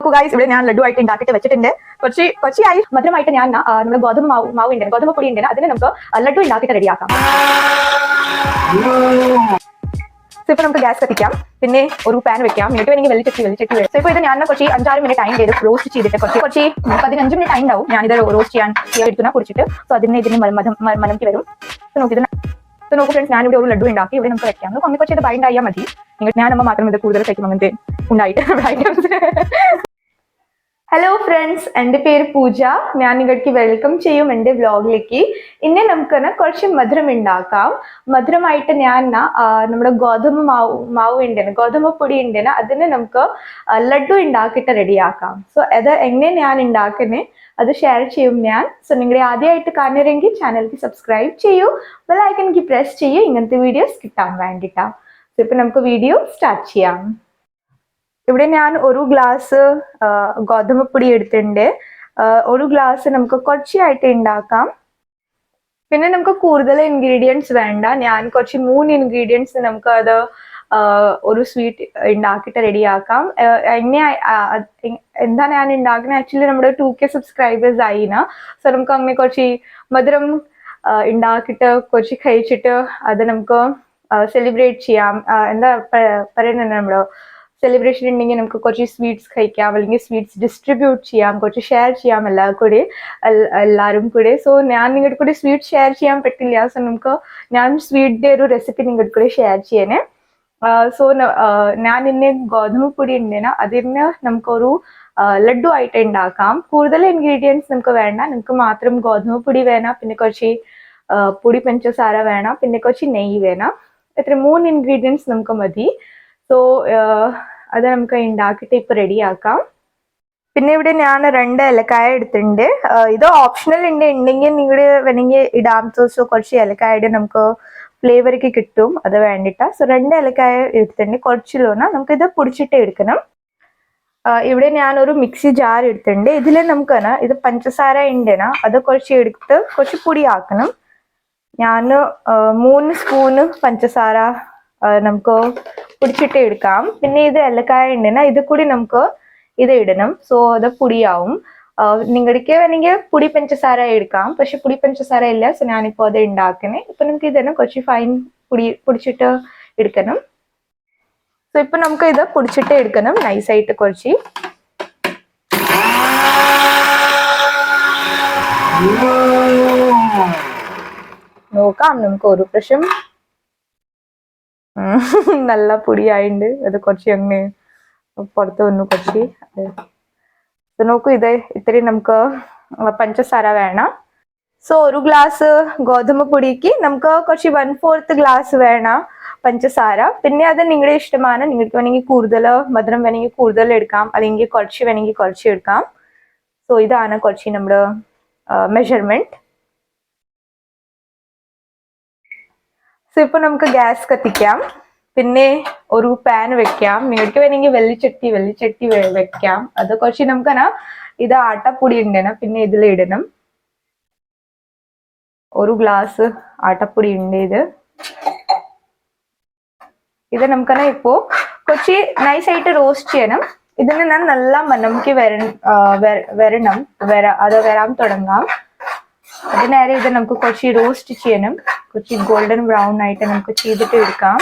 Guys ഇവിടെ ഞാൻ ലഡു ആയിട്ട് ഉണ്ടാക്കിയിട്ട് വെച്ചിട്ടുണ്ട്. കുറച്ചായി മധുരമായിട്ട് ഞാൻ നമ്മുടെ ഗോതമ്പ് മാവ് ഉണ്ട്, ഗോതമ്പ് പൊടി ഉണ്ട്, അതിന് നമുക്ക് ലഡു ഉണ്ടാക്കിയിട്ട് റെഡിയാക്കാം. ഇപ്പൊ നമുക്ക് ഗ്യാസ് കത്തിക്കാം, പിന്നെ ഒരു പാൻ വെക്കാം. നിങ്ങൾക്ക് വേണമെങ്കിൽ വെള്ളിച്ചട്ടി വെച്ച് ഇപ്പൊ ഇത് ഞാൻ കുറച്ച് 5-6 മിനിറ്റ് ടൈം ചെയ്ത് റോസ്റ്റ് ചെയ്തിട്ട് കുറച്ച് 15 മിനിറ്റ് ടൈം ഉണ്ടാവും ഞാനിത് റോസ്റ്റ് ചെയ്യാൻ എടുക്കുന്ന കുടിച്ചിട്ട്. സോ ഇതിന് മനംക്ക് വരും. നോക്കൂ ഫ്രണ്ട്സ്, ഞാനിവിടെ ഒരു ലഡു ഉണ്ടാക്കി ഇവിടെ നമുക്ക് വെക്കാം. നമുക്ക് കുറച്ച് ഇത് ബൈൻഡ് ആയാൽ മതി. ഞാനമ്മ മാത്രം ഇത് കൂടുതൽ കഴിക്കും അങ്ങനത്തെ ഉണ്ടായിട്ട്. ഹലോ ഫ്രണ്ട്സ്, എൻ്റെ പേര് പൂജ. ഞാൻ നിങ്ങൾക്ക് വെൽക്കം ചെയ്യും എൻ്റെ വ്ലോഗിലേക്ക്. ഇന്ന് നമുക്ക് കുറച്ച് മധുരം ഉണ്ടാക്കാം. മധുരമായിട്ട് ഞാൻ നമ്മുടെ ഗോതമ്പ് മാവ് ഉണ്ടെന്ന്, ഗോതമ്പ് പൊടി ഉണ്ടെന്ന്, അതിന് നമുക്ക് ലഡു ഉണ്ടാക്കിയിട്ട് റെഡിയാക്കാം. സോ അത് എങ്ങനെ ഞാൻ ഉണ്ടാക്കുന്നത് അത് ഷെയർ ചെയ്യും ഞാൻ. സോ നിങ്ങളെ ആദ്യമായിട്ട് കാണുന്നെങ്കിൽ ചാനലിലേക്ക് സബ്സ്ക്രൈബ് ചെയ്യൂ, ബെൽ ഐക്കണിലേക്ക് പ്രസ് ചെയ്യൂ ഇങ്ങനത്തെ വീഡിയോസ് കിട്ടാൻ വേണ്ടിയിട്ടാണ്. സോ ഇപ്പം നമുക്ക് വീഡിയോ സ്റ്റാർട്ട് ചെയ്യാം. ഇവിടെ ഞാൻ ഒരു ഗ്ലാസ് ഗോതമ്പ് പൊടി എടുത്തിട്ടുണ്ട്. ഒരു ഗ്ലാസ് നമുക്ക് കുറച്ചായിട്ട് ഉണ്ടാക്കാം. പിന്നെ നമുക്ക് കൂടുതൽ ഇൻഗ്രീഡിയൻസ് വേണ്ട. ഞാൻ കുറച്ച് 3 ഇൻഗ്രീഡിയൻസ് നമുക്ക് അത് ഒരു സ്വീറ്റ് ഉണ്ടാക്കിയിട്ട് റെഡിയാക്കാം. എന്താണ് ഞാൻ ഉണ്ടാക്കുന്നത്? ആക്ച്വലി നമ്മുടെ 2K സബ്സ്ക്രൈബേഴ്സ് ആയിന. സോ നമുക്ക് അങ്ങനെ കുറച്ച് മധുരം ഉണ്ടാക്കിയിട്ട് കുറച്ച് കഴിച്ചിട്ട് അത് നമുക്ക് സെലിബ്രേറ്റ് ചെയ്യാം. എന്താ പറയുന്നത്, നമ്മുടെ സെലിബ്രേഷൻ ഉണ്ടെങ്കിൽ നമുക്ക് കുറച്ച് സ്വീറ്റ്സ് കഴിക്കാം, അല്ലെങ്കിൽ സ്വീറ്റ്സ് ഡിസ്ട്രിബ്യൂട്ട് ചെയ്യാം, കുറച്ച് ഷെയർ ചെയ്യാം എല്ലാവരും കൂടെ. സോ ഞാൻ നിങ്ങളുടെ കൂടെ സ്വീറ്റ് ഷെയർ ചെയ്യാൻ പറ്റില്ല. സോ ഞാൻ സ്വീറ്റിന്റെ ഒരു റെസിപ്പി നിങ്ങളുടെ കൂടെ ഷെയർ ചെയ്യാനേ. സോ ഞാൻ ഇന്ന് ഗോതമ്പ് പൊടി ഉണ്ടെന്ന് അതിന് നമുക്കൊരു ലഡു ആയിട്ട് ഉണ്ടാക്കാം. കൂടുതൽ ഇൻഗ്രീഡിയൻസ് നമുക്ക് വേണ്ട. നമുക്ക് മാത്രം ഗോതമ്പ് പൊടി വേണം, പിന്നെ കുറച്ച് പൊടി പഞ്ചസാര വേണം, പിന്നെ കുറച്ച് നെയ്യ് വേണം. ഇത്ര 3 ഇൻഗ്രീഡിയൻസ് നമുക്ക് മതി. സോ അത് നമുക്ക് ഉണ്ടാക്കിയിട്ട് ഇപ്പൊ റെഡിയാക്കാം. പിന്നെ ഇവിടെ ഞാൻ 2 ഏലക്കായ എടുത്തിട്ടുണ്ട്. ഇത് ഓപ്ഷണൽ ഉണ്ടെങ്കിൽ നിങ്ങൾ വേണമെങ്കിൽ ഇടാം. സോ കുറച്ച് ഏലക്കായ നമുക്ക് ഫ്ലേവർക്ക് കിട്ടും, അത് വേണ്ടിട്ടാ. സോ 2 ഏലക്കായ എടുത്തിട്ടുണ്ട്. കുറച്ചിലോന നമുക്കിത് പൊടിച്ചിട്ട് എടുക്കണം. ഇവിടെ ഞാൻ ഒരു മിക്സി ജാർ എടുത്തിട്ടുണ്ട്. ഇതിൽ നമുക്ക് ഇത് പഞ്ചസാര ഉണ്ടെന്നാ അത് കുറച്ച് എടുത്ത് കുറച്ച് പൊടിയാക്കണം. ഞാൻ 3 സ്പൂണ് പഞ്ചസാര നമുക്ക് പൊടിച്ചിട്ട് എടുക്കാം. പിന്നെ ഇത് ഏലക്കായ ഉണ്ടെന്നാ ഇത് കൂടി നമുക്ക് ഇത് ഇടണം. സോ അത് പൊടിയാവും. നിങ്ങൾക്ക് വേണമെങ്കിൽ പൊടി പഞ്ചസാര എടുക്കാം, പക്ഷെ പൊടി പഞ്ചസാര ഇല്ല. സോ ഞാനിപ്പോ അത് ഉണ്ടാക്കണേ. ഇപ്പൊ നമുക്ക് ഇതന്നെ കുറച്ച് ഫൈൻ പൊടിച്ചിട്ട് എടുക്കണം. സോ ഇപ്പൊ നമുക്ക് ഇത് പൊടിച്ചിട്ട് എടുക്കണം നൈസായിട്ട് കുറച്ച്. നോക്കാം നമുക്ക് ഒരു പ്രാവശ്യം. നല്ല പൊടിയായിണ്ട്. അത് കുറച്ച് അങ്ങനെ പുറത്ത് വന്നു കുറച്ച്. നോക്കൂ, ഇത് ഇത്രയും നമുക്ക് പഞ്ചസാര വേണം. സോ ഒരു ഗ്ലാസ് ഗോതമ്പ് പൊടിക്ക് നമുക്ക് കുറച്ച് 1/4 ഗ്ലാസ് വേണം പഞ്ചസാര. പിന്നെ അത് നിങ്ങളുടെ ഇഷ്ടമാണ്. നിങ്ങൾക്ക് വേണമെങ്കിൽ കൂടുതൽ മധുരം വേണമെങ്കിൽ കൂടുതൽ എടുക്കാം, അല്ലെങ്കിൽ കുറച്ച് വേണമെങ്കിൽ കുറച്ച് എടുക്കാം. സോ ഇതാണ് കുറച്ച് നമ്മുടെ മെഷർമെന്റ്. സോ ഇപ്പൊ നമുക്ക് ഗ്യാസ് കത്തിക്കാം, പിന്നെ ഒരു പാൻ വെക്കാം. നിങ്ങൾക്ക് വേണമെങ്കിൽ വെള്ളിച്ചട്ടി വെക്കാം. അത് കുറച്ച് നമുക്ക് ഇത് ആട്ടപ്പൊടി ഉണ്ടെന്ന പിന്നെ ഇതിൽ ഇടണം. ഒരു ഗ്ലാസ് ആട്ടപ്പൊടി ഉണ്ട്. ഇത് നമുക്ക് ഇപ്പോ കുറച്ച് നൈസായിട്ട് റോസ്റ്റ് ചെയ്യണം. ഇതിന് നല്ല മണംക്ക് വരാൻ തുടങ്ങാം. അതിനേരെ ഇത് നമുക്ക് കുറച്ച് റോസ്റ്റ് ചെയ്യണം. കുറച്ച് ഗോൾഡൻ ബ്രൗൺ ആയിട്ട് നമുക്ക് ചെയ്തിട്ട് എടുക്കാം.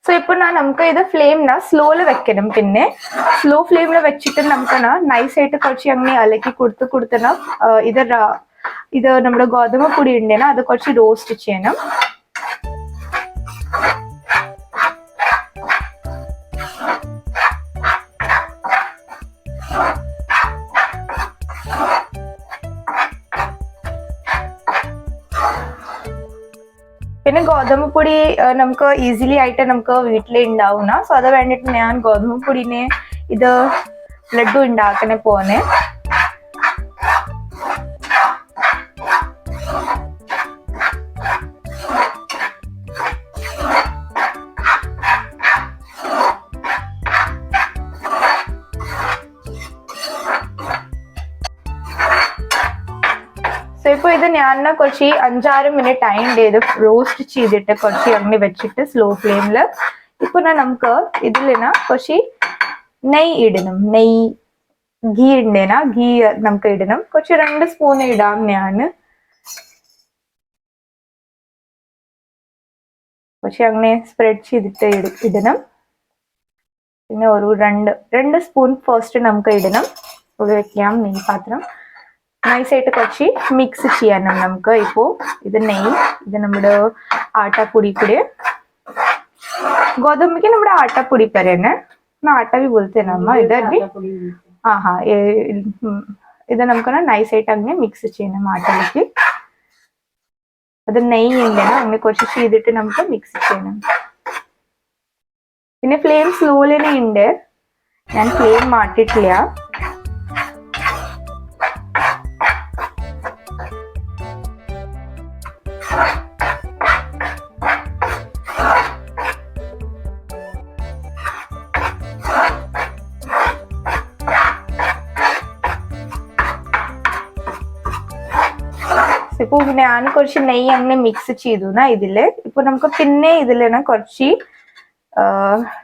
സോ ഇപ്പൊ നമുക്ക് ഇത് ഫ്ലെയിം സ്ലോയില് വെക്കണം. പിന്നെ സ്ലോ ഫ്ലെയിമിൽ വെച്ചിട്ട് നമുക്ക് നൈസായിട്ട് കുറച്ച് അങ്ങനെ ഇളക്കി കൊടുത്തണം. ഇത് നമ്മുടെ ഗോതമ്പ് പൊടി ഉണ്ടെന്നാ അത് കുറച്ച് റോസ്റ്റ് ചെയ്യണം. പിന്നെ ഗോതമ്പ് പൊടി നമുക്ക് ഈസിലി ആയിട്ട് നമുക്ക് വീട്ടിൽ ഉണ്ടാവുന്ന. സോ അത് വേണ്ടിട്ട് ഞാൻ ഗോതമ്പ് പൊടിനെ ഇത് ലഡു ഉണ്ടാക്കണ പോന്നെ. സോ ഇപ്പൊ ഇത് ഞാൻ കുറച്ച് 5-6 മിനിറ്റ് ടൈം ചെയ്ത് റോസ്റ്റ് ചെയ്തിട്ട് കുറച്ച് അങ്ങനെ വെച്ചിട്ട് സ്ലോ ഫ്ലെയിമിൽ ഇപ്പൊ നമുക്ക് ഇതിലിന കുറച്ച് നെയ്യ് ഇടണം. നെയ്യ് ഘീ ഉണ്ടേനാ, ഘീ നമുക്ക് ഇടണം. കുറച്ച് 2 സ്പൂൺ ഇടാം ഞാൻ. പക്ഷെ അങ്ങനെ സ്പ്രെഡ് ചെയ്തിട്ട് ഇടണം. പിന്നെ ഒരു 2 സ്പൂൺ ഫസ്റ്റ് നമുക്ക് ഇടണം. ഇവിടെ വെക്കാം നെയ്യ് പാത്രം. നൈസായിട്ട് കുറച്ച് മിക്സ് ചെയ്യാനും നമുക്ക്. ഇപ്പോൾ ഇത് നെയ്യ്, ഇത് നമ്മുടെ ആട്ടാപ്പൊടി കൂടെ. गोदम के नम्बर आटा पुड़ी करे ना, ना आटा भी बोलते हैं ना अम्मा इधर भी. हाँ हाँ, इधर हमको ना नाइस आइट अंगे मिक्स चाहिए आटा लेके. अदर नहीं इंगे ना हमने कोशिश ചെയ്തിട്ട് നമുക്ക് മിക്സ് ചെയ്യണം. പിന്നെ ഫ്ലെയിം സ്ലോയിലേ ഉണ്ട്, ഞാൻ ഫ്ലെയിം മാറ്റിട്ടില്ല. ഇപ്പൊ ഞാൻ കുറച്ച് നെയ്യ് അങ്ങനെ മിക്സ് ചെയ്തു ഇതില്. ഇപ്പൊ നമുക്ക് പിന്നെ ഇതിലാണ് കുറച്ച്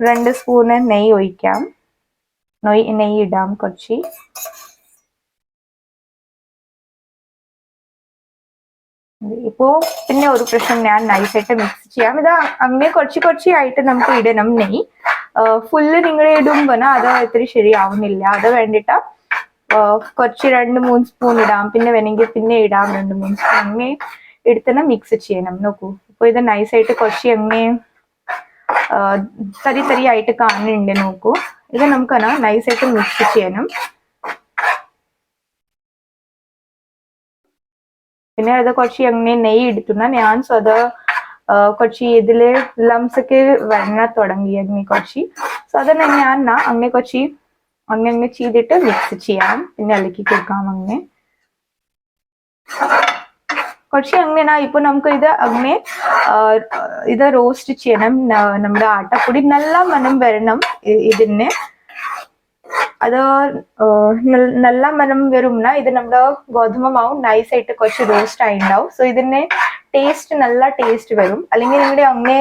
2 സ്പൂണ് നെയ്യ് ഒഴിക്കാം. നെയ്യ് ഇടാം കുറച്ച്. ഇപ്പോ പിന്നെ ഒരു പ്രശ്നം ഞാൻ നൈസായിട്ട് മിക്സ് ചെയ്യാം. ഇത് അങ്ങനെ കുറച്ച് ആയിട്ട് നമുക്ക് ഇടണം നെയ്യ്. ഫുള്ള് നിങ്ങൾ ഇടുമ്പോ അത് ഇത്തിരി ശരിയാവുന്നില്ല. അത് വേണ്ടിട്ടാ കുറച്ച് 2-3 സ്പൂൺ ഇടാം. പിന്നെ വേണമെങ്കിൽ പിന്നെ ഇടാം 2-3 സ്പൂൺ. അങ്ങനെ എടുത്തന്നെ മിക്സ് ചെയ്യണം. നോക്കൂ, ഇപ്പൊ ഇത് നൈസായിട്ട് കുറച്ച് അങ്ങനെ തരി ആയിട്ട് കാണുന്നുണ്ട്. നോക്കൂ, ഇത് നമുക്ക് നൈസായിട്ട് മിക്സ് ചെയ്യണം. പിന്നെ അത് കുറച്ച് അങ്ങനെ നെയ്യ് എടുത്തുന്ന ഞാൻ അത് കുറച്ച് ഇതില് ലംസ് ഒക്കെ വരണ തുടങ്ങി അങ്ങനെ കുറച്ച്. സോ അതന്നെ ഞാൻ അങ്ങനെ കുറച്ച് അങ്ങനെ ചെയ്തിട്ട് മിക്സ് ചെയ്യാം. പിന്നെ ഇളക്കി കൊടുക്കാം. അങ്ങനെ കുറച്ച് അങ്ങനെ ഇപ്പൊ നമുക്ക് ഇത് അങ്ങനെ ഇത് റോസ്റ്റ് ചെയ്യണം. നമ്മുടെ ആട്ടപ്പൊടി നല്ല മണം വരണം ഇതിന്. അത് നല്ല മണം വരുംനാ ഇത് നമ്മുടെ ഗോതമ്പ് മാവ് നൈസായിട്ട് കുറച്ച് റോസ്റ്റ് ആയിണ്ടാവും. സോ ഇതിന് ടേസ്റ്റ് നല്ല ടേസ്റ്റ് വരും. അല്ലെങ്കിൽ നിങ്ങളുടെ അങ്ങനെ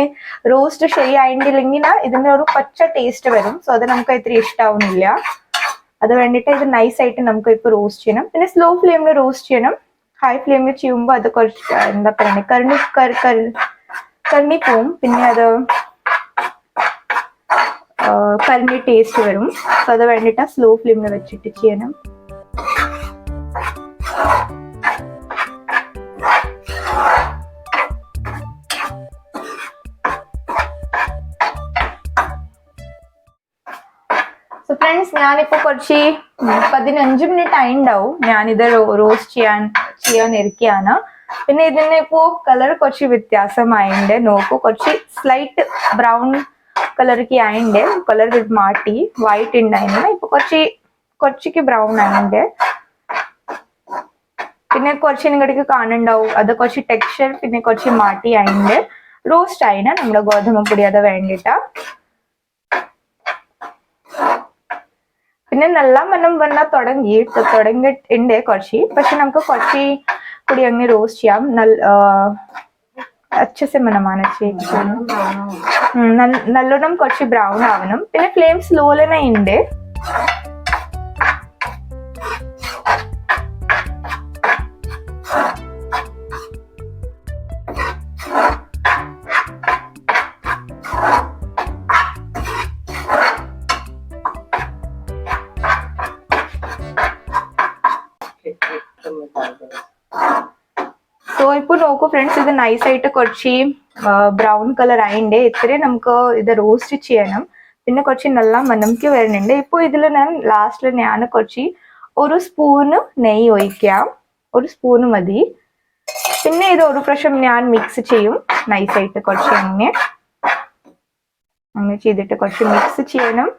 റോസ്റ്റ് ശരിയായിട്ടില്ലെങ്കിൽ ഇതിന്റെ ഒരു പച്ച ടേസ്റ്റ് വരും. സോ അത് നമുക്ക് ഇത്തിരി ഇഷ്ടാവുന്നില്ല. അത് വേണ്ടിട്ട് ഇത് നൈസായിട്ട് നമുക്ക് ഇപ്പൊ റോസ്റ്റ് ചെയ്യണം. പിന്നെ സ്ലോ ഫ്ലെയിമിൽ റോസ്റ്റ് ചെയ്യണം. ഹൈ ഫ്ലെയിമിൽ ചെയ്യുമ്പോൾ അത് കുറച്ച് എന്താ പറയുക കരണ്ടി പോവും. പിന്നെ അത് കരിഞ്ഞ ടേസ്റ്റ് വരും. സോ അത് വേണ്ടിട്ട് സ്ലോ ഫ്ലെയിമിൽ വെച്ചിട്ട് ചെയ്യണം. സോ ഫ്രണ്ട്സ്, ഞാനിപ്പോ കുറച്ച് 15 മിനിറ്റ് ആയിണ്ടാവും ഞാനിത് റോസ്റ്റ് ചെയ്യാൻ ഇരിക്കുകയാണ്. പിന്നെ ഇതിന് ഇപ്പോ കളർ കുറച്ച് വ്യത്യാസമായിണ്ട്. നോക്കൂ, കുറച്ച് സ്ലൈറ്റ് ബ്രൗൺ കളർക്ക് ആയിണ്ട്. കളർ മാറ്റി വൈറ്റ് ഉണ്ടായിരുന്നു. ഇപ്പൊ കുറച്ച് ബ്രൗൺ ആയിണ്ട്. പിന്നെ കുറച്ച് നിങ്ങടേക്ക് കാണുന്നുണ്ടാവും അത് കുറച്ച് ടെക്സ്ചർ പിന്നെ കുറച്ച് മാറ്റി ആയിണ്ട്. റോസ്റ്റ് ആയിന നമ്മുടെ ഗോതമ്പ് പൊടി അത് വേണ്ടിട്ടാ. പിന്നെ നല്ല മണം വന്നാൽ തുടങ്ങിയിട്ടുണ്ട് കുറച്ച്. പക്ഷെ നമുക്ക് കുറച്ച് കൂടി അങ്ങനെ റോസ്റ്റ് ചെയ്യാം. अच्छे से मनमाना चाहिए. നല്ലോണം കുറച്ച് ബ്രൗൺ ആവണം. പിന്നെ ഫ്ലെയിം സ്ലോയിൽ തന്നെ ഉണ്ട്. സോ ഇപ്പൊ നോക്കൂ ഫ്രണ്ട്സ്, ഇത് നൈസായിട്ട് കുറച്ച് ബ്രൗൺ കളർ ആയിണ്ട്. ഇത്രയും നമുക്ക് ഇത് റോസ്റ്റ് ചെയ്യണം. പിന്നെ കുറച്ച് നല്ല മണംക്ക് വരുന്നുണ്ട്. ഇപ്പൊ ഇതിൽ ലാസ്റ്റിൽ ഞാൻ കുറച്ച് 1 സ്പൂണ് നെയ്യ് ഒഴിക്കാം. 1 സ്പൂണ് മതി. പിന്നെ ഇത് ഒരു പ്രാവശ്യം ഞാൻ മിക്സ് ചെയ്യും നൈസായിട്ട്. കുറച്ച് അങ്ങനെ ചെയ്തിട്ട് കുറച്ച് മിക്സ് ചെയ്യണം.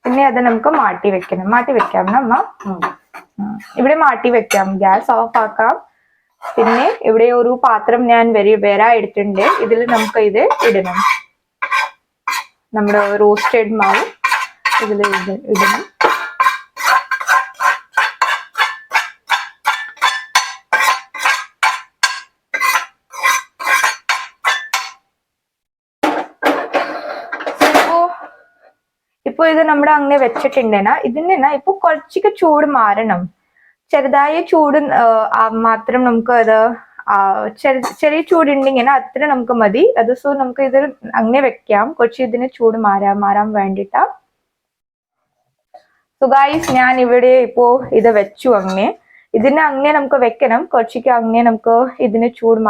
പിന്നെ അത് നമുക്ക് മാറ്റി വെക്കാം അമ്മ. ഇവിടെ മാറ്റി വെക്കാം. ഗ്യാസ് ഓഫ് ആക്കാം. പിന്നെ ഇവിടെ ഒരു പാത്രം ഞാൻ വേറെ എടുത്തിട്ടുണ്ട്. ഇതിൽ നമുക്ക് ഇത് ഇടണം. നമ്മുടെ റോസ്റ്റഡ് മാവ് ഇതിൽ ഇടണം. ഇപ്പൊ ഇത് നമ്മുടെ അങ്ങനെ വെച്ചിട്ടുണ്ടേനാ ഇതിന് ഇപ്പൊ കുറച്ചൊക്കെ ചൂട് മാറണം. ചെറുതായ ചൂട് മാത്രം നമുക്ക് അത് ചെറിയ ചൂടുണ്ടെങ്കിൽ അത്ര നമുക്ക് മതി അത്. സോ നമുക്ക് ഇത് അങ്ങനെ വെക്കാം, കുറച്ച് ഇതിന് ചൂട് മാറാൻ വേണ്ടിട്ടാ. സോ ഗൈസ് ഞാൻ ഇവിടെ ഇപ്പോ ഇത് വെച്ചു. അങ്ങനെ ഇതിനെ അങ്ങനെ നമുക്ക് വെക്കണം, കുറച്ചൊക്കെ അങ്ങനെ നമുക്ക് ഇതിന് ചൂട്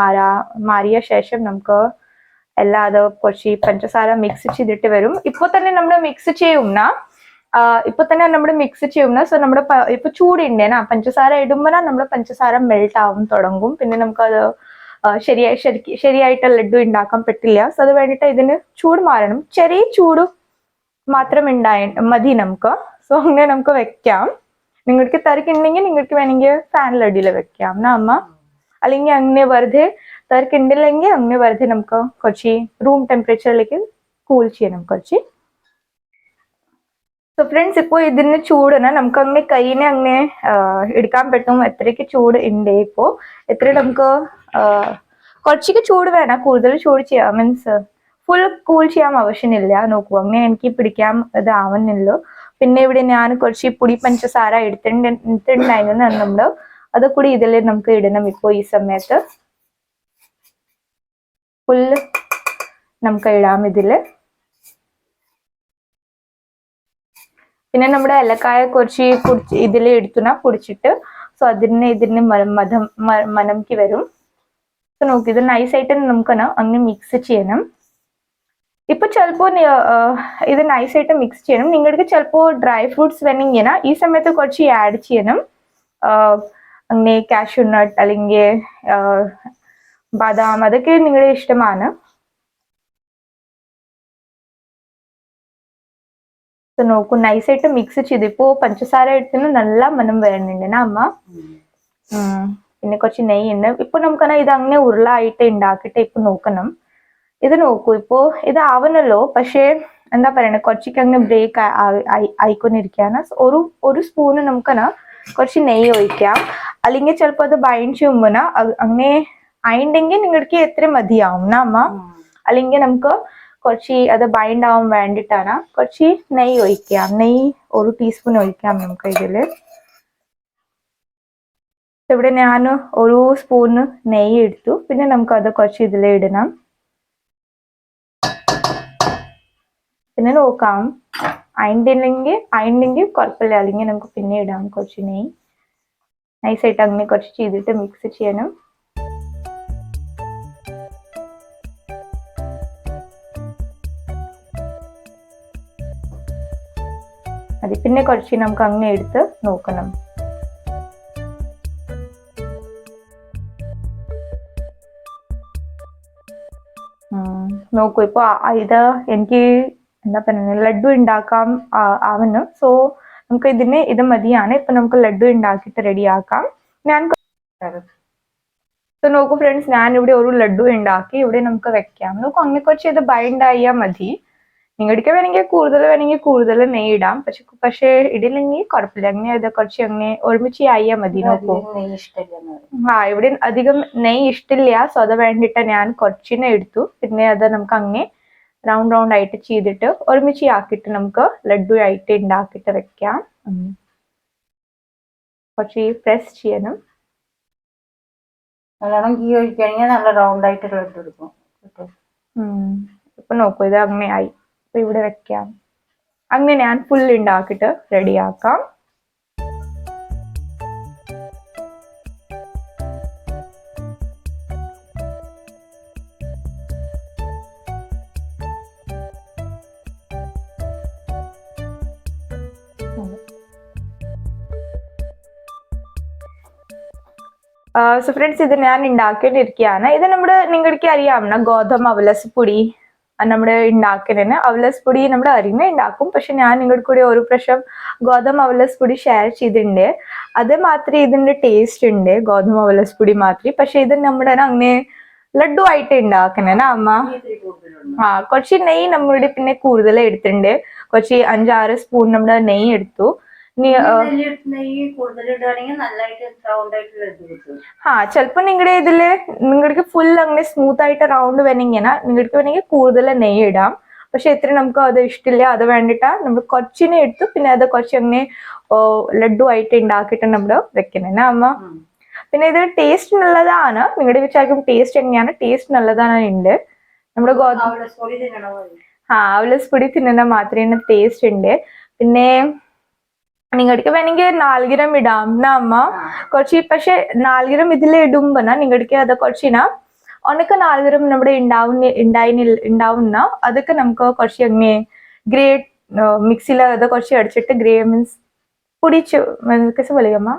മാറിയ ശേഷം നമുക്ക് എല്ലാ അത് കുറച്ച് പഞ്ചസാര മിക്സ് ചെയ്തിട്ട് വരും. ഇപ്പൊ തന്നെ നമ്മൾ മിക്സ് ചെയ്യുന്ന സോ നമ്മുടെ ഇപ്പൊ ചൂടുണ്ടേനാ പഞ്ചസാര ഇടുമ്പോ നമ്മുടെ പഞ്ചസാര മെൽറ്റ് ആവും തുടങ്ങും. പിന്നെ നമുക്കത് ശരിയായിട്ട് ലഡു ഉണ്ടാക്കാൻ പറ്റില്ല. സോ അത് വേണ്ടിട്ട് ഇതിന് ചൂട് മാറണം, ചെറിയ ചൂട് മാത്രം മതി നമുക്ക്. സോ അങ്ങനെ നമുക്ക് വെക്കാം. നിങ്ങൾക്ക് തിരക്കുണ്ടെങ്കിൽ നിങ്ങൾക്ക് വേണമെങ്കിൽ ഫാനിൽ അടിയിൽ വെക്കാം എന്നാ അമ്മ. അല്ലെങ്കിൽ അങ്ങനെ വെറുതെ തിരക്കുണ്ടില്ലെങ്കിൽ അങ്ങനെ വെറുതെ നമുക്ക് കുറച്ച് റൂം ടെമ്പറേച്ചറിലേക്ക് കൂൾ ചെയ്യണം കുറച്ച്. സോ ഫ്രണ്ട്സ് ഇപ്പൊ ഇതിന് ചൂടാണ്, നമുക്ക് അങ്ങനെ കൈനെ അങ്ങനെ എടുക്കാൻ പറ്റും എത്രയ്ക്ക് ചൂട് ഉണ്ട്. ഇപ്പോ എത്ര നമുക്ക് കുറച്ചൊക്കെ ചൂട് വേണം, കൂടുതൽ ചൂട് ചെയ്യാം മീൻസ് ഫുൾ കൂൾ ചെയ്യാൻ ആവശ്യമില്ല. നോക്കൂ അങ്ങനെ എനിക്ക് പിടിക്കാൻ ഇതാവുന്നില്ലോ. പിന്നെ ഇവിടെ ഞാൻ കുറച്ച് പൊടി പഞ്ചസാര എടുത്തിട്ടുണ്ടായിരുന്നു നമ്മള്, അത് കൂടി ഇതിൽ നമുക്ക് ഇടണം. ഇപ്പോ ഈ സമയത്ത് ഫുള്ള് നമുക്ക് ഇടാം ഇതില്. പിന്നെ നമ്മുടെ ഏലക്കായ കുറച്ച് ഇതിൽ എടുത്തുന പൊടിച്ചിട്ട് സോ ഇതിന് മനംക്ക് വരും. സോ നോക്കി ഇത് നൈസായിട്ട് നമുക്ക് അങ്ങനെ മിക്സ് ചെയ്യണം. ഇപ്പൊ ചിലപ്പോ ഇത് നൈസായിട്ട് മിക്സ് ചെയ്യണം. നിങ്ങൾക്ക് ചിലപ്പോ ഡ്രൈ ഫ്രൂട്ട്സ് വേണമെങ്കിൽ ഈ സമയത്ത് കുറച്ച് ആഡ് ചെയ്യണം. അങ്ങനെ കാഷ്യൂ നട്ട് അല്ലെങ്കിൽ ബാദാം അതൊക്കെ നിങ്ങളുടെ ഇഷ്ടമാണ്. നോക്കൂ നൈസായിട്ട് മിക്സ് ചെയ്ത് ഇപ്പോ പഞ്ചസാര എടുത്തിന് നല്ല മനം വരുന്നുണ്ട് അമ്മ. പിന്നെ കുറച്ച് നെയ്യുണ്ട്. ഇപ്പൊ നമുക്ക് ഇത് അങ്ങനെ ഉരുളായിട്ട് ഉണ്ടാക്കിയിട്ട് ഇപ്പൊ നോക്കണം. ഇത് നോക്കൂ ഇപ്പോ ഇത് ആവണല്ലോ, പക്ഷേ എന്താ പറയണേ കുറച്ചൊക്കെ അങ്ങനെ ബ്രേക്ക് ആയിക്കൊണ്ടിരിക്കുകയാണ്. ഒരു സ്പൂണ് നമുക്ക് കുറച്ച് നെയ്യ് ഒഴിക്കാം. അല്ലെങ്കിൽ ചിലപ്പോ അത് ബൈൻഡ് ചെയ്യുമ്പോ അങ്ങനെ ആയിണ്ടെങ്കിൽ നിങ്ങൾക്ക് എത്ര മതിയാവും അമ്മ. അല്ലെങ്കിൽ നമുക്ക് കുറച്ച് അത് ബൈൻഡ് ആവാൻ വേണ്ടിട്ടാണ് കുറച്ച് നെയ്യ് ഒഴിക്കാം. നെയ്യ് 1 ടീസ്പൂൺ ഒഴിക്കാം നമുക്ക് ഇതില്. ഇവിടെ ഞാൻ 1 സ്പൂണ് നെയ്യ് എടുത്തു. പിന്നെ നമുക്ക് അത് കുറച്ച് ഇതിൽ ഇടണം. പിന്നെ നോക്കാം അയിണ്ടെങ്കിൽ കുഴപ്പമില്ല, അല്ലെങ്കിൽ നമുക്ക് പിന്നെ ഇടാം കുറച്ച് നെയ്യ്. നൈസായിട്ട് അങ്ങനെ കുറച്ച് ചെയ്തിട്ട് മിക്സ് ചെയ്യണം. മതി. പിന്നെ കുറച്ച് നമുക്ക് അങ്ങനെ എടുത്ത് നോക്കണം. നോക്കൂ ഇപ്പൊ ഇത് എനിക്ക് എന്താ പറയുക ലഡു ഉണ്ടാക്കാം ആവുന്നു. സോ നമുക്ക് ഇത് മതിയാണ്. ഇപ്പൊ നമുക്ക് ലഡു ഉണ്ടാക്കിയിട്ട് റെഡിയാക്കാം. നോക്കൂ ഫ്രണ്ട്സ് ഞാൻ ഇവിടെ ഒരു ലഡു ഉണ്ടാക്കി ഇവിടെ നമുക്ക് വെക്കാം. നോക്കൂ അങ്ങനെ കുറച്ച് ഇത് ബൈൻഡ് ആയാൽ മതി. നിങ്ങൾക്ക് വേണമെങ്കിൽ കൂടുതൽ നെയ്യ് ഇടാം. പക്ഷേ ഇടില്ലെങ്കിൽ കുഴപ്പമില്ല. അങ്ങനെ ഇത് കുറച്ച് അങ്ങനെ ഒരുമിച്ച് ആയാൽ മതി. നോക്കൂ ഇവിടെ അധികം നെയ്യ് ഇഷ്ടമില്ല. സോ അത് വേണ്ടിട്ട് ഞാൻ കുറച്ചിനെ എടുത്തു. പിന്നെ അത് നമുക്ക് അങ്ങനെ റൗണ്ട് ആയിട്ട് ചെയ്തിട്ട് ഒരുമിച്ച് ആക്കിയിട്ട് നമുക്ക് ലഡു ആയിട്ട് ഉണ്ടാക്കിയിട്ട് വെക്കാം. കുറച്ച് പ്രസ് ചെയ്യണം. നല്ലോണം ഗീ ഒഴിക്കുകയാണെങ്കിൽ നല്ല റൗണ്ട് ആയിട്ട് ലഡു എടുക്കും. ഇപ്പൊ നോക്കൂ ഇത് അങ്ങനെ ആയി. ഇപ്പൊ ഇവിടെ വെക്കാം. അങ്ങനെ ഞാൻ ഫുൾ ഉണ്ടാക്കിയിട്ട് റെഡിയാക്കാം. സോ ഫ്രണ്ട്സ് ഇത് ഞാൻ ഉണ്ടാക്കിക്കൊണ്ടിരിക്കുകയാണ്. ഇത് നിങ്ങൾക്ക് അറിയാവുന്ന ഗോതമ്പ് അവലസ് പൊടി നമ്മുടെ ഉണ്ടാക്കുന്നതിന് അവലസ് പൊടി നമ്മുടെ അരിമ ഉണ്ടാക്കും. പക്ഷെ ഞാൻ നിങ്ങൾക്ക് കൂടി ഒരു പ്രാവശ്യം ഗോതമ്പ് അവലസ് പൊടി ഷെയർ ചെയ്തിട്ടുണ്ട്. അത് മാത്രമേ ഇതിന്റെ ടേസ്റ്റ് ഉണ്ട്, ഗോതമ്പ് അവലസ് പൊടി മാത്രമേ. പക്ഷെ ഇത് നമ്മുടെ അങ്ങനെ ലഡു ആയിട്ട് ഉണ്ടാക്കണേ അമ്മ. കുറച്ച് നെയ്യ് നമ്മുടെ പിന്നെ കൂടുതൽ എടുത്തിട്ടുണ്ട്. കുറച്ച് 5-6 സ്പൂൺ നമ്മുടെ നെയ്യ് എടുത്തു. ചിലപ്പോ നിങ്ങൾക്ക് ഫുൾ അങ്ങനെ സ്മൂത്ത് ആയിട്ട് റൗണ്ട് വേണമെങ്കിൽ നിങ്ങൾക്ക് വേണമെങ്കിൽ കൂടുതൽ നെയ്യ് ഇടാം. പക്ഷെ ഇത്ര നമുക്ക് അത് ഇഷ്ടമില്ല. അത് വേണ്ടിട്ടാ നമ്മൾ കുറച്ചിനെ എടുത്തു പിന്നെ അത് കുറച്ച് അങ്ങനെ ലഡു ആയിട്ട് ഉണ്ടാക്കിയിട്ട് നമ്മൾ വെക്കുന്നത് അമ്മ. പിന്നെ ഇത് ടേസ്റ്റ് നല്ലതാണ്. നിങ്ങളുടെ വിചാരിക്കും ടേസ്റ്റ് എങ്ങനെയാണ്? ടേസ്റ്റ് നല്ലതാണ് ഉണ്ട്. നമ്മുടെ അവലസ് പൊടി തിന്നുന്ന മാത്രമേ ടേസ്റ്റ് ഉണ്ട്. പിന്നെ നിങ്ങൾക്ക് വേണമെങ്കിൽ നാളികേരം ഇടാം അമ്മ കുറച്ച്. പക്ഷെ നാളികേരം ഇതിൽ ഇടുമ്പോ നിങ്ങൾക്ക് അത് കുറച്ചിനാ ഒന്നൊക്കെ നാളികേരം നമ്മുടെ ഉണ്ടാവുന്ന അതൊക്കെ നമുക്ക് കുറച്ച് അങ്ങനെ ഗ്രേറ്റ് മിക്സിയിൽ അത് കുറച്ച് അടിച്ചിട്ട് ഗ്രേ മീൻസ് പൊടിച്ചു വിളിയമ്മ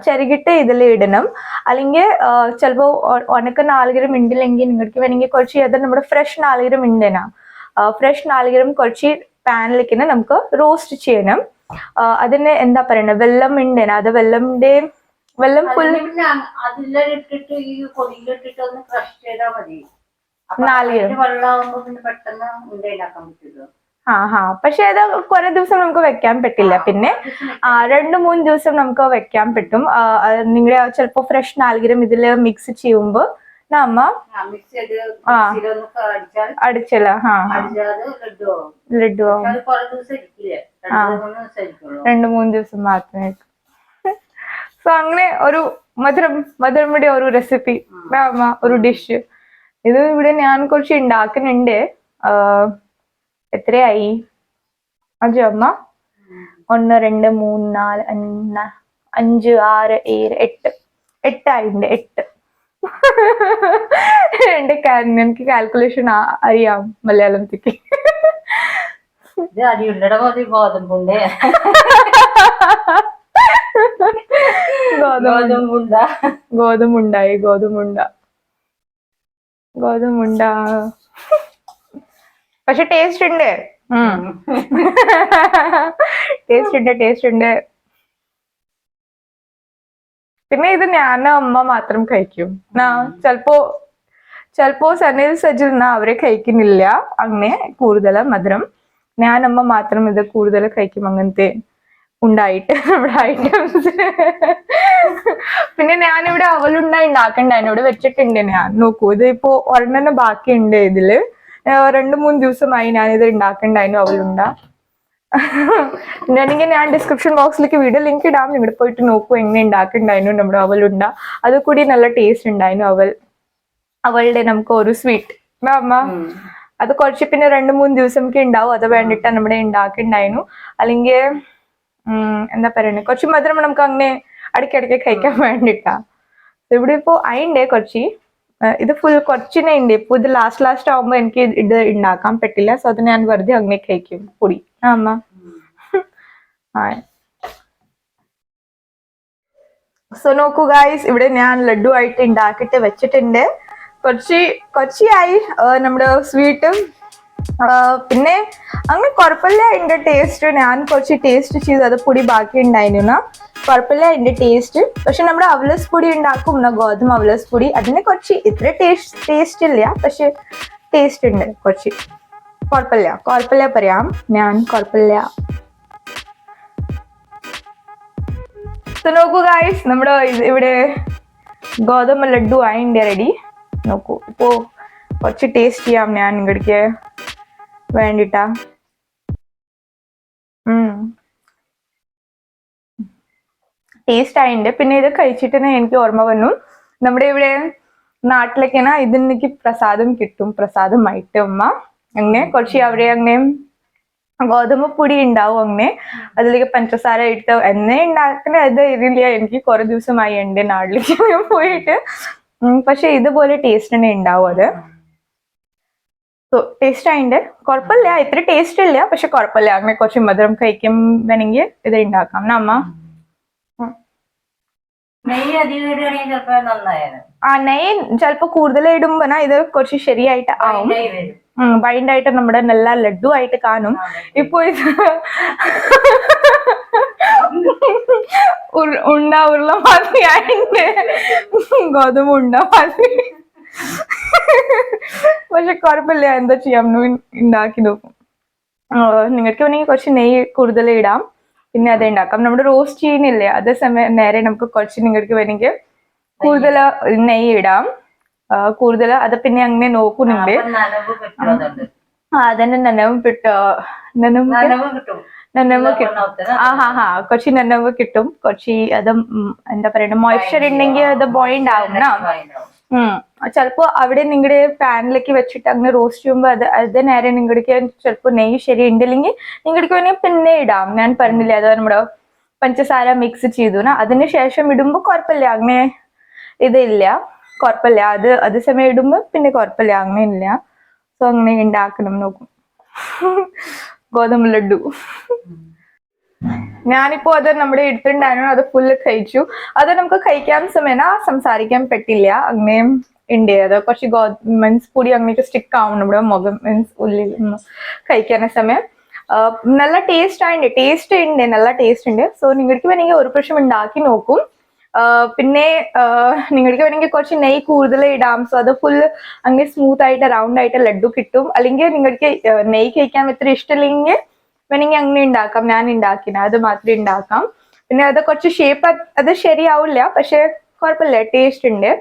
ചെറുകിട്ട് ഇതിൽ ഇടണം. അല്ലെങ്കിൽ ചിലപ്പോ ഉണക്ക നാളികേരം ഉണ്ടില്ലെങ്കിൽ നിങ്ങൾക്ക് വേണമെങ്കിൽ കുറച്ച് അത് നമ്മുടെ ഫ്രഷ് നാളികേരം ഉണ്ടേനാ ഫ്രഷ് നാളികേരം കുറച്ച് പാനിലേക്ക് നമുക്ക് റോസ്റ്റ് ചെയ്യണം. അതിന് എന്താ പറയണ വെള്ളം ഉണ്ടേനാ അത് വെള്ളം ഫുൾ നാളികേരം പക്ഷെ അത് കുറെ ദിവസം നമുക്ക് വെക്കാൻ പറ്റില്ല. പിന്നെ 2-3 ദിവസം നമുക്ക് വെക്കാൻ പറ്റും. നിങ്ങളുടെ ചിലപ്പോ ഫ്രഷ് നാളികേരം ഇതില് മിക്സ് ചെയ്യുമ്പോ നമ്മ അടിച്ചല്ല ലഡു 2-3 ദിവസം മാത്രമേ. സോ അങ്ങനെ ഒരു മധുരമുടെ ഒരു റെസിപ്പി ഒരു ഡിഷ് ഇത് ഇവിടെ ഞാൻ കുറച്ച് ഉണ്ടാക്കുന്നുണ്ട്. എത്രയായി അജു അമ്മ? 1 2 3 4 5 6 7 8 ആയിട്ടുണ്ട്. 8 എനിക്ക് കാൽക്കുലേഷൻ അറിയാം മലയാളത്തിക്ക്. ഗോതമ്പുണ്ട പക്ഷെ ടേസ്റ്റ് ഉണ്ട്. ടേസ്റ്റ് ഉണ്ട്. പിന്നെ ഇത് ഞാൻ അമ്മ മാത്രം കഴിക്കും. ചിലപ്പോ സനീൽ സജിൽ അവരെ കഴിക്കുന്നില്ല അങ്ങനെ കൂടുതൽ മധുരം. ഞാൻ അമ്മ മാത്രം ഇത് കൂടുതൽ കഴിക്കും അങ്ങനത്തെ ഉണ്ടായിട്ട് നമ്മുടെ ഐറ്റംസ്. പിന്നെ ഞാനിവിടെ അവലുണ്ടാക്കണ്ട ഇവിടെ വെച്ചിട്ടുണ്ട്. ഞാൻ നോക്കൂ ഇത് ഇപ്പോ ഒരെണ്ണം ബാക്കിയുണ്ട്. ഇതില് 2-3 ദിവസമായി ഞാനിത് ഉണ്ടാക്കണ്ടായിരുന്നു അവലുണ്ട. ഞാൻ ഡിസ്ക്രിപ്ഷൻ ബോക്സിലേക്ക് വീഡിയോ ലിങ്ക് ഇടാം. ഇവിടെ പോയിട്ട് നോക്കൂ എങ്ങനെ ഉണ്ടാക്കണ്ടായിരുന്നു നമ്മുടെ അവലുണ്ട. അത് കൂടി നല്ല ടേസ്റ്റ് ഉണ്ടായിരുന്നു. അവളുടെ നമുക്ക് ഒരു സ്വീറ്റ് അമ്മ അത് കുറച്ച് പിന്നെ 2-3 ദിവസമൊക്കെ ഉണ്ടാവും. അത് വേണ്ടിട്ടാ നമ്മുടെ ഉണ്ടാക്കിണ്ടായിരുന്നു. അല്ലെങ്കിൽ എന്താ പറയണേ കുറച്ച് മധുരം നമുക്ക് അങ്ങനെ ഇടയ്ക്കിടയ്ക്ക് കഴിക്കാൻ വേണ്ടിട്ടാ. ഇവിടെ ഇപ്പോ അയിണ്ടേ കുറച്ച് ഇത് ഫുൾ കുറച്ചിനെ ഉണ്ട്. ഇപ്പൊ ഇത് ലാസ്റ്റ് ആവുമ്പോ എനിക്ക് ഇത് ഉണ്ടാക്കാൻ പറ്റില്ല. സോ അത് ഞാൻ വെറുതെ അങ്ങനെ കഴിക്കും പൊടി അമ്മ. സോ നോക്കൂ ഗായ്സ് ഇവിടെ ഞാൻ ലഡു ആയിട്ട് ഉണ്ടാക്കിട്ട് വെച്ചിട്ടുണ്ട്. കൊച്ചിയായി നമ്മുടെ സ്വീറ്റ്. പിന്നെ അങ്ങനെ കുഴപ്പമില്ല അതിന്റെ ടേസ്റ്റ്. ഞാൻ കുറച്ച് ടേസ്റ്റ് ചെയ്തു അത് പൊടി ബാക്കി ഉണ്ടായിരുന്നു. കുഴപ്പമില്ല അതിന്റെ ടേസ്റ്റ്. പക്ഷെ നമ്മുടെ അവലസ് പൊടി ഉണ്ടാക്കും ഗോതമ്പ് അവലസ് പൊടി അതിന് കുറച്ച് ഇത്ര ടേസ്റ്റ് ഇല്ല. പക്ഷെ ടേസ്റ്റ് ഉണ്ട് കുറച്ച്. കുഴപ്പമില്ല പറയാം ഞാൻ. കുഴപ്പമില്ല. നോക്കൂ ഗായ്സ് നമ്മുടെ ഇവിടെ ഗോതമ്പ് ലഡു ആയിണ്ട് റെഡി. നോക്കൂ ഇപ്പോ കുറച്ച് ടേസ്റ്റ് ചെയ്യാം ഞാൻ ഇങ്ങോട്ടേക്ക് വേണ്ടിട്ടാ. ടേസ്റ്റ് ആയിണ്ട്. പിന്നെ ഇത് കഴിച്ചിട്ട് എനിക്ക് ഓർമ്മ വന്നു നമ്മുടെ ഇവിടെ നാട്ടിലൊക്കെ ഇതിനേക്ക് പ്രസാദം കിട്ടും. പ്രസാദമായിട്ട് അമ്മ അങ്ങനെ കുറച്ച് അവരെ അങ്ങനെ ഗോതമ്പ് പൊടി ഉണ്ടാവും. അങ്ങനെ അതിലേക്ക് പഞ്ചസാര ഇട്ട് എന്നെ ഉണ്ടാക്കുന്ന ഇത് ഇതില്ല. എനിക്ക് കുറെ ദിവസമായി എന്റെ നാട്ടിലേക്ക് പോയിട്ട്. പക്ഷെ ഇതുപോലെ ടേസ്റ്റ് തന്നെ ഉണ്ടാവും അത്. ടേസ്റ്റ് ആയിണ്ട്. കുഴപ്പമില്ല ഇത്ര ടേസ്റ്റ് ഇല്ല. പക്ഷെ കുഴപ്പമില്ല അങ്ങനെ കുറച്ച് മധുരം കഴിക്കും വേണമെങ്കിൽ ഇത് ഉണ്ടാക്കാം അമ്മ. നെയ്യ് ചിലപ്പോ കൂടുതൽ ഇടുമ്പോ ഇത് കുറച്ച് ശരിയായിട്ട് ആവും. ബൈൻഡ് ആയിട്ട് നമ്മുടെ നല്ല ലഡു ആയിട്ട് കാണും. ഇപ്പൊ ഇത് ഉരുള മാതിരി ആയിട്ട് ഗോതമ്പ് മാതിരി. പക്ഷെ കുഴപ്പമില്ല എന്താ ചെയ്യാം ഉണ്ടാക്കി നോക്കും. നിങ്ങൾക്ക് വേണമെങ്കിൽ കുറച്ച് നെയ്യ് കൂടുതൽ ഇടാം. പിന്നെ അത് ഉണ്ടാക്കാം. നമ്മുടെ റോസ്റ്റ് ചെയ്യുന്നില്ലേ അതേ സമയം നേരെ നമുക്ക് കുറച്ച് നിങ്ങൾക്ക് വേണമെങ്കിൽ കൂടുതൽ നെയ്യ് ഇടാം. കൂടുതൽ അത് പിന്നെ അങ്ങനെ നോക്കുന്നുണ്ട്. നനവ് പറ്റും അതുകൊണ്ട്. അതന്നെ നനവും നനവ് കിട്ടും. കുറച്ച് നനവ് കിട്ടും. കുറച്ച് അത് എന്താ പറയുക മോയ്സ്ചർ ഉണ്ടെങ്കിൽ അത് ബോയിൻഡ് ആവും. ചിലപ്പോ അവിടെ നിങ്ങളുടെ പാനിലേക്ക് വെച്ചിട്ട് അങ്ങനെ റോസ്റ്റ് ചെയ്യുമ്പോൾ അത് നേരെ നിങ്ങളുടെ ചിലപ്പോ നെയ്യ് ശരിയുണ്ടില്ലെങ്കിൽ നിങ്ങൾക്ക് വേണമെങ്കിൽ പിന്നെ ഇടാം. ഞാൻ പറഞ്ഞില്ലേ അത് നമ്മുടെ പഞ്ചസാര മിക്സ് ചെയ്തു അതിന് ശേഷം ഇടുമ്പോ കുഴപ്പമില്ല. അങ്ങനെ ഇതില്ല, കുഴപ്പമില്ല. അത് സമയം ഇടുമ്പോ പിന്നെ കുഴപ്പമില്ല, അങ്ങനെ ഇല്ല. സോ അങ്ങനെ ഉണ്ടാക്കണം നോക്കും. ഗോതമ്പ് ലഡു ഞാനിപ്പോ അത് നമ്മുടെ എടുത്തിട്ടുണ്ടായിരുന്നു. അത് ഫുള്ള് കഴിച്ചു. അത് നമുക്ക് കഴിക്കാൻ സമയം സംസാരിക്കാൻ പറ്റില്ല, അങ്ങനെയും ഉണ്ട്. അത് കുറച്ച് മീൻസ് പൊടി അങ്ങനെയൊക്കെ സ്റ്റിക്ക് ആവും നമ്മുടെ മുഖം മീൻസ് ഉള്ളിൽ കഴിക്കുന്ന സമയം. നല്ല ടേസ്റ്റ് ഉണ്ട്, നല്ല ടേസ്റ്റ് ഉണ്ട്. സോ നിങ്ങൾക്ക് വേണമെങ്കിൽ ഒരു പ്രാവശ്യം ഉണ്ടാക്കി നോക്കും. പിന്നെ നിങ്ങൾക്ക് വേണമെങ്കിൽ കുറച്ച് നെയ്യ് കൂടുതൽ ഇടാം. സോ അത് ഫുള്ള് അങ്ങനെ സ്മൂത്ത് ആയിട്ട് റൗണ്ട് ആയിട്ട് ലഡു കിട്ടും. അല്ലെങ്കിൽ നിങ്ങൾക്ക് നെയ്യ് കഴിക്കാൻ ഇത്ര ഇഷ്ടമില്ലെങ്കിൽ വേണമെങ്കിൽ അങ്ങനെ ഉണ്ടാക്കാം. ഞാൻ ഉണ്ടാക്കിന അത് മാത്രമേ ഉണ്ടാക്കാം. പിന്നെ അത് കുറച്ച് ഷേപ്പ് അത് ശരിയാവില്ല, പക്ഷെ കുഴപ്പമില്ല, ടേസ്റ്റ് ഉണ്ട്.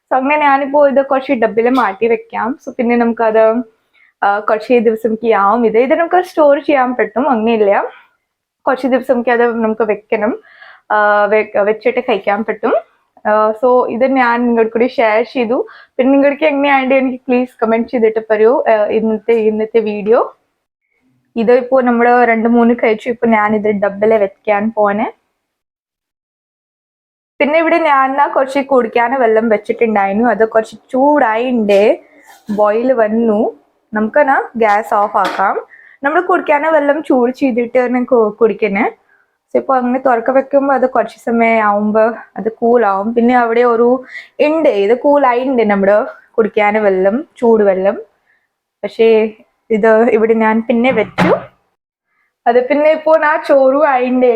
സോ അങ്ങനെ ഞാനിപ്പോ ഇത് കുറച്ച് ഡബ്ബിൽ മാറ്റി വെക്കാം. സോ പിന്നെ നമുക്കത് കുറച്ച് ദിവസം ആവും. ഇത് നമുക്ക് സ്റ്റോർ ചെയ്യാൻ പറ്റും, അങ്ങനെയില്ല. കുറച്ച് ദിവസം അത് നമുക്ക് വെക്കണം, വെച്ചിട്ട് കഴിക്കാൻ പറ്റും. സോ ഇത് ഞാൻ നിങ്ങൾക്ക് കൂടി ഷെയർ ചെയ്തു. പിന്നെ നിങ്ങൾക്ക് എങ്ങനെയായിട്ട് എനിക്ക് പ്ലീസ് കമന്റ് ചെയ്തിട്ട് പറയൂ ഇന്നത്തെ വീഡിയോ. ഇത് ഇപ്പോ നമ്മള് 2-3 കഴിച്ചു. ഇപ്പൊ ഞാൻ ഇത് ഡബ്ബില് വെക്കാൻ പോനെ. പിന്നെ ഇവിടെ ഞാൻ കുറച്ച് കുടിക്കാൻ വെള്ളം വെച്ചിട്ടുണ്ടായിരുന്നു. അത് കുറച്ച് ചൂടായിണ്ട്, ബോയിൽ വന്നു. നമുക്കെന്നാ ഗ്യാസ് ഓഫ് ആക്കാം. നമ്മൾ കുടിക്കാൻ വെള്ളം ചൂട് ചെയ്തിട്ട് കുടിക്കണേ. ഇപ്പൊ അങ്ങനെ തുറക്ക വെക്കുമ്പോ അത് കുറച്ച് സമയം ആവുമ്പോ അത് കൂളാവും. പിന്നെ അവിടെ ഇത് കൂളായിണ്ട് നമ്മുടെ കുടിക്കാൻ വെള്ളം, ചൂട് വെള്ളം. പക്ഷേ ഇത് ഇവിടെ ഞാൻ പിന്നെ വെച്ചു. അത് പിന്നെ ഇപ്പോ ഞാൻ ചോറും ആയിണ്ട്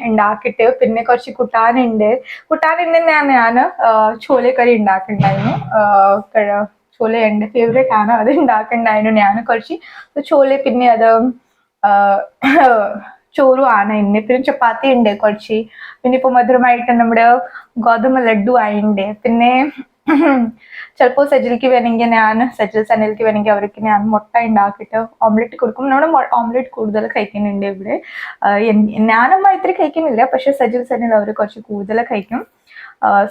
ഉണ്ടാക്കിട്ട്. പിന്നെ കുറച്ച് കുട്ടാനുണ്ട് ഞാൻ ചോലക്കറി ഉണ്ടാക്കണ്ടായിരുന്നു. ചോല എന്റെ ഫേവറേറ്റ് ആണ്, അത് ഉണ്ടാക്കണ്ടായിരുന്നു ഞാൻ കുറച്ച് ചോല. പിന്നെ അത് ചോറും ആണ് ഇന്ന്. പിന്നെ ചപ്പാത്തി ഉണ്ട് കുറച്ച്. പിന്നെ ഇപ്പൊ മധുരമായിട്ട് നമ്മുടെ ഗോതമ്പ് ലഡു ആയിണ്ട്. പിന്നെ ചിലപ്പോ സജിൽക്ക് വേണമെങ്കിൽ സനിൽക്ക് വേണമെങ്കിൽ അവർക്ക് ഞാൻ മുട്ട ഉണ്ടാക്കിയിട്ട് ഓംലെറ്റ് കൊടുക്കും. നമ്മുടെ ഓംലെറ്റ് കൂടുതൽ കഴിക്കുന്നുണ്ട് ഇവിടെ. ഞാനമ്മ ഇത്ര കഴിക്കുന്നില്ല, പക്ഷെ സനിൽ അവർ കുറച്ച് കൂടുതൽ കഴിക്കും.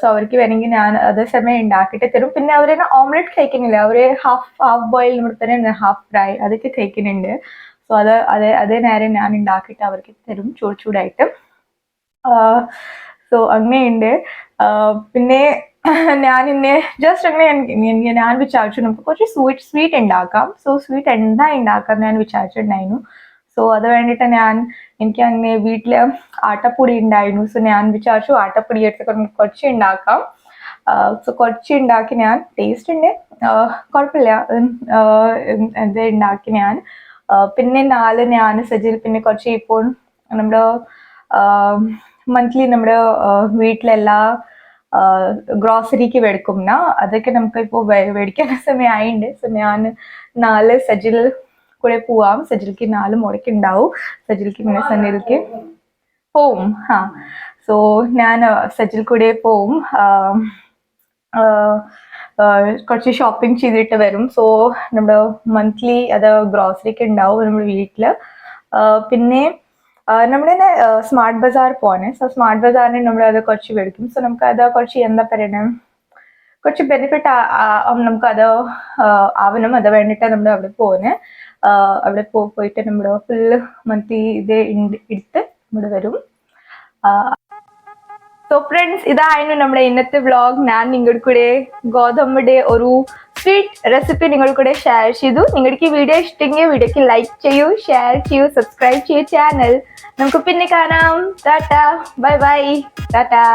സോ അവർക്ക് വേണമെങ്കിൽ ഞാൻ അതേ സമയം ഉണ്ടാക്കിയിട്ട് തരും. പിന്നെ അവര് ഓംലെറ്റ് കഴിക്കുന്നില്ല, അവര് ഹാഫ് ബോയിൽ നമ്മുടെ തന്നെ ഹാഫ് ഫ്രൈ അതൊക്കെ കഴിക്കുന്നുണ്ട്. സോ അതേ നേരം ഞാൻ ഉണ്ടാക്കിയിട്ട് അവർക്ക് തരും ചൂടായിട്ട്. സോ അങ്ങനെയുണ്ട്. പിന്നെ ഞാൻ ജസ്റ്റ് അങ്ങനെ ഞാൻ വിചാരിച്ചു നമുക്ക് കുറച്ച് സ്വീറ്റ് ഉണ്ടാക്കാം. സോ സ്വീറ്റ് എന്താ ഉണ്ടാക്കാം ഞാൻ വിചാരിച്ചിട്ടുണ്ടായിരുന്നു. സോ അത് വേണ്ടിയിട്ട് എനിക്ക് അങ്ങനെ വീട്ടില് ആട്ടപ്പൊടി ഉണ്ടായിരുന്നു. സോ ഞാൻ വിചാരിച്ചു ആട്ടപ്പൊടി എടുത്ത് കുറച്ച് ഉണ്ടാക്കാം. സോ കുറച്ച് ഉണ്ടാക്കി ഞാൻ, ടേസ്റ്റ് ഉണ്ട്, കുഴപ്പമില്ല. ഇത് ഉണ്ടാക്കി ഞാൻ. പിന്നെ ഞാൻ സജിൽ പിന്നെ കുറച്ച് ഇപ്പോൾ നമ്മുടെ മന്ത്ലി നമ്മുടെ വീട്ടിലെല്ലാ ഗ്രോസറിക്ക് മേടിക്കും. അതൊക്കെ നമുക്ക് ഇപ്പോൾ മേടിക്കാൻ സമയമായിണ്ട്. സോ ഞാൻ 4 സജിൽ കൂടെ പോവാം. സജിൽക്ക് 4 മുടക്ക് ഉണ്ടാവും. സജിൽക്ക് പിന്നെ സനിൽക്ക് പോവും. സോ ഞാൻ സജിൽ കൂടെ പോവും. കുറച്ച് ഷോപ്പിംഗ് ചെയ്തിട്ട് വരും. സോ നമ്മുടെ മന്ത്ലി അത് ഗ്രോസറിക്ക് ഉണ്ടാവും നമ്മുടെ വീട്ടില്. പിന്നെ നമ്മുടെ സ്മാർട്ട് ബസാർ പോണേ. സോ സ്മാർട്ട് ബസാറിന് നമ്മൾ അത് കുറച്ച് മേടിക്കും. സോ നമുക്ക് അത് കുറച്ച് എന്താ പറയണേ, കുറച്ച് ബെനിഫിറ്റ് നമുക്ക് അത് ആവണം. അത് വേണ്ടിയിട്ട് നമ്മൾ അവിടെ പോന്നെ. അവിടെ പോയിട്ട് നമ്മുടെ ഫുള്ള് മന്ത്ലി ഇത് എടുത്ത് ഇവിടെ വരും. സോ ഫ്രണ്ട്സ്, ഇതായിരുന്നു നമ്മുടെ ഇന്നത്തെ വ്ളോഗ്. ഞാൻ നിങ്ങളുടെ കൂടെ ഗോതമ്പിന്റെ ഒരു സ്വീറ്റ് റെസിപ്പി നിങ്ങളുടെ കൂടെ ഷെയർ ചെയ്തു. നിങ്ങൾക്ക് ഈ വീഡിയോ ഇഷ്ടമെങ്കിൽ വീഡിയോക്ക് ലൈക്ക് ചെയ്യൂ, ഷെയർ ചെയ്യൂ, സബ്സ്ക്രൈബ് ചെയ്യൂ ചാനൽ. നമുക്ക് പിന്നെ കാണാം. Tata, bye bye, Tata.